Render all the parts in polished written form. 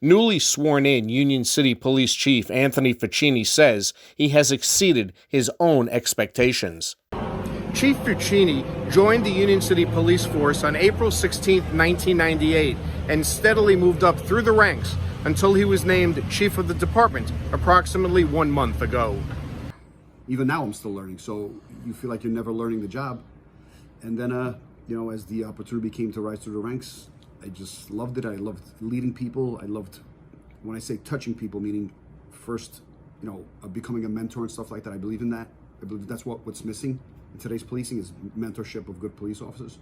Newly sworn-in Union City Police Chief Anthony Facchini says he has exceeded his own expectations. Chief Facchini joined the Union City Police Force on April 16, 1998, and steadily moved up through the ranks until he was named Chief of the Department approximately 1 month ago. Even now I'm still learning, so you feel like you're never learning the job. And then, as the opportunity came to rise through the ranks, I just loved it. I loved leading people. I loved, when I say touching people, meaning first, becoming a mentor and stuff like that. I believe in that. I believe that's what's missing in today's policing is mentorship of good police officers.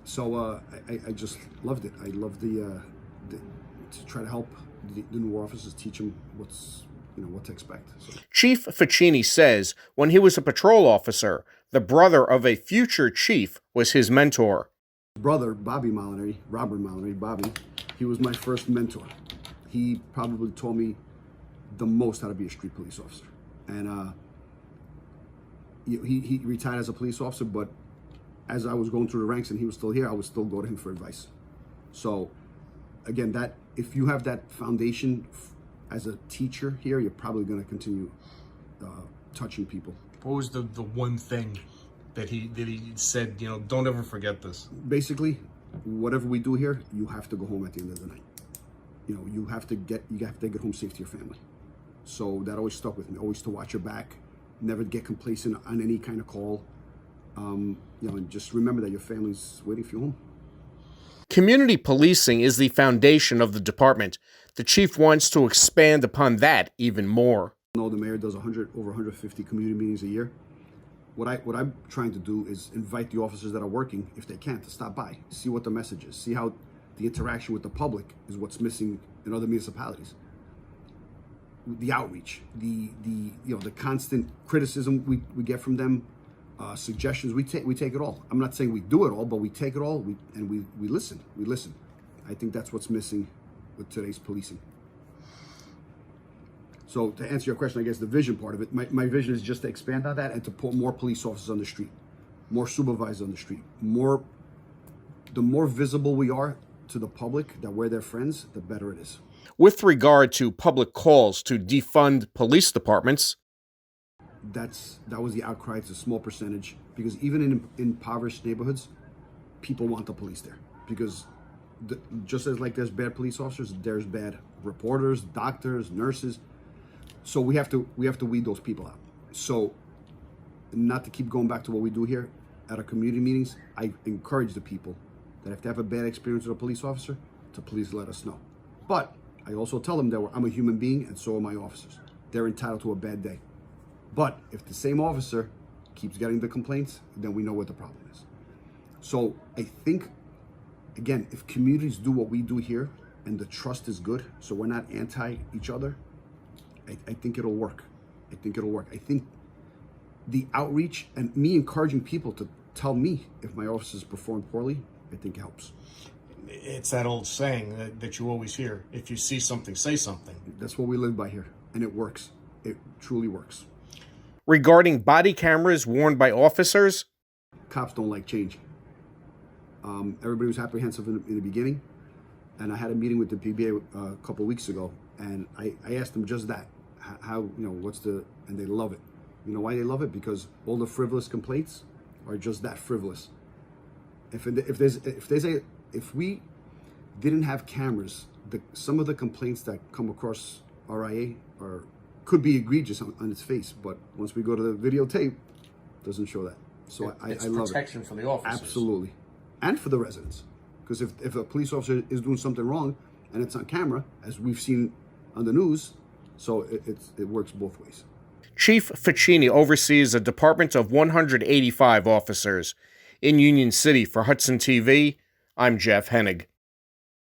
So I just loved it. I loved to try to help the new officers, teach them what to expect. So. Chief Facchini says when he was a patrol officer, the brother of a future chief was his mentor. Brother, Robert Molinary, Bobby, he was my first mentor. He probably taught me the most how to be a street police officer. And he retired as a police officer, but as I was going through the ranks and he was still here, I would still go to him for advice. So again, that if you have that foundation as a teacher here, you're probably going to continue touching people. What was the one thing that he said, don't ever forget this? Basically, whatever we do here, you have to go home at the end of the night. You have to get home safe to your family. So that always stuck with me. Always to watch your back, never get complacent on any kind of call. And just remember that your family's waiting for you home. Community policing is the foundation of the department. The chief wants to expand upon that even more. The mayor does over 150 community meetings a year. What I'm trying to do is invite the officers that are working, if they can, to stop by, see what the message is, see how the interaction with the public is what's missing in other municipalities. The outreach, the constant criticism we get from them, suggestions, we take it all. I'm not saying we do it all, but we take it all. We listen. I think that's what's missing with today's policing. So to answer your question, I guess the vision part of it, my vision is just to expand on that and to put more police officers on the street, more supervisors on the street, the more visible we are to the public that we're their friends, the better it is. With regard to public calls to defund police departments, that was the outcry. It's a small percentage because even in impoverished neighborhoods, people want the police there because just as like there's bad police officers, there's bad reporters, doctors, nurses. So we have to weed those people out. So not to keep going back to what we do here at our community meetings, I encourage the people that if they have a bad experience with a police officer, to please let us know. But I also tell them that I'm a human being and so are my officers. They're entitled to a bad day. But if the same officer keeps getting the complaints, then we know what the problem is. So I think, again, if communities do what we do here and the trust is good, so we're not anti each other, I think it'll work. I think the outreach and me encouraging people to tell me if my officers perform poorly, I think helps. It's that old saying that you always hear, if you see something, say something. That's what we live by here, and it works. It truly works. Regarding body cameras worn by officers, cops don't like change. Everybody was apprehensive in the beginning, and I had a meeting with the PBA a couple of weeks ago, and I asked them just that. How, and they love it. You know why they love it? Because all the frivolous complaints are just that frivolous. If we didn't have cameras, some of the complaints that come across RIA could be egregious on its face, but once we go to the videotape, it doesn't show that. So I love it. It's protection for the officers. Absolutely. And for the residents. Because if a police officer is doing something wrong and it's on camera, as we've seen on the news, so it works both ways. Chief Facchini oversees a department of 185 officers. In Union City for Hudson TV, I'm Jeff Hennig.